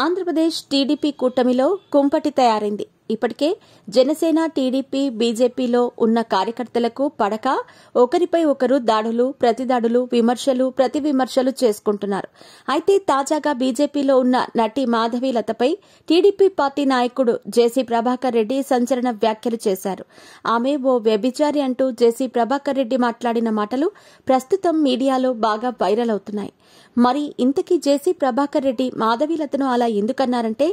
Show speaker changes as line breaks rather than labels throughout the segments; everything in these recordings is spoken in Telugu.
ఆంధ్రప్రదేశ్ టీడీపీ కూటమిలో కుంపటి తయారైంది. ఇప్పటికే జనసేన, టీడీపీ, బీజేపీలో ఉన్న కార్యకర్తలకు పడక ఒకరిపై ఒకరు దాడులు, ప్రతిదాడులు, విమర్శలు, ప్రతి విమర్శలు చేసుకుంటున్నారు. అయితే తాజాగా బీజేపీలో ఉన్న నటి మాధవీలతపై టీడీపీ పార్టీ నాయకుడు జేసీ ప్రభాకర్ రెడ్డి సంచలన వ్యాఖ్యలు చేశారు. ఆమె ఓ వ్యభిచారి అంటూ జేసీ ప్రభాకర్ రెడ్డి మాట్లాడిన మాటలు ప్రస్తుతం మీడియాలో బాగా వైరల్ అవుతున్నాయి. మరి ఇంతకీ జేసీ ప్రభాకర్ రెడ్డి మాధవీలతను అలా ఎందుకన్నారంటే,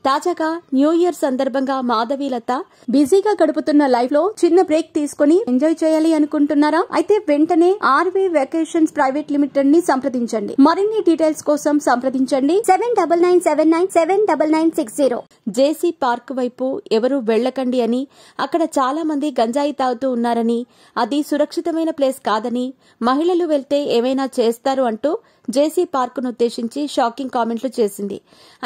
తాజాగా న్యూ ఇయర్ సందర్భంగా మాధవీలత బిజీగా గడుపుతున్న లైఫ్ లో చిన్న బ్రేక్ తీసుకుని ఎంజాయ్ చేయాలి అనుకుంటున్నారా? అయితే వెంటనే ఆర్వే వెకేషన్స్ ప్రైవేట్ లిమిటెడ్ ని సంప్రదించండి. మరిన్ని డీటెయిల్స్ కోసం సంప్రదించండి 7997979960. జేసీ పార్క్ వైపు ఎవరూ వెళ్లకండి అని, అక్కడ చాలా మంది గంజాయి తాగుతూ ఉన్నారని, అది సురక్షితమైన ప్లేస్ కాదని, మహిళలు వెళ్తే ఏమైనా చేస్తారు అంటూ జేసీ పార్కును ఉద్దేశించి షాకింగ్ కామెంట్లు చేసింది.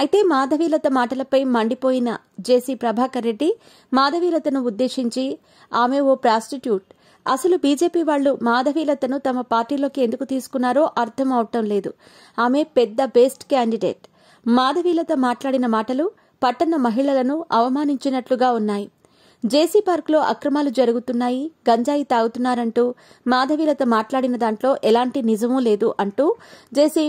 అయితే మాధవీలత మాటలపై మండిపోయిన జేసీ ప్రభాకర్ రెడ్డి మాధవీలతను ఉద్దేశించి, ఆమె ఓ ప్రాస్టిట్యూట్, అసలు బీజేపీ వాళ్లు మాధవీలతను తమ పార్టీలోకి ఎందుకు తీసుకున్నారో అర్థం అవటం లేదు. ఆమె పెద్ద బెస్ట్ క్యాండిడేట్. మాధవీలత మాట్లాడిన మాటలు పట్టణ మహిళలను అవమానించినట్లుగా ఉన్నాయి. జేసీ పార్కులో అక్రమాలు జరుగుతున్నాయి, గంజాయి తాగుతున్నారంటూ మాధవీలత మాట్లాడిన దాంట్లో ఎలాంటి నిజమూ లేదు అంటూ జేసీ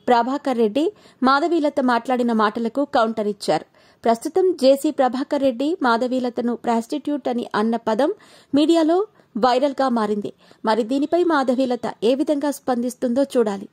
ప్రభాకర్ రెడ్డి మాధవీలత మాట్లాడిన మాటలకు కౌంటర్ ఇచ్చారు. ప్రస్తుతం జేసీ ప్రభాకర్ రెడ్డి మాధవీలతను ప్రాస్టిట్యూట్ అని అన్న పదం మీడియాలో వైరల్ గా మారింది. మరి దీనిపై మాధవీలత ఏ విధంగా స్పందిస్తుందో చూడాలి.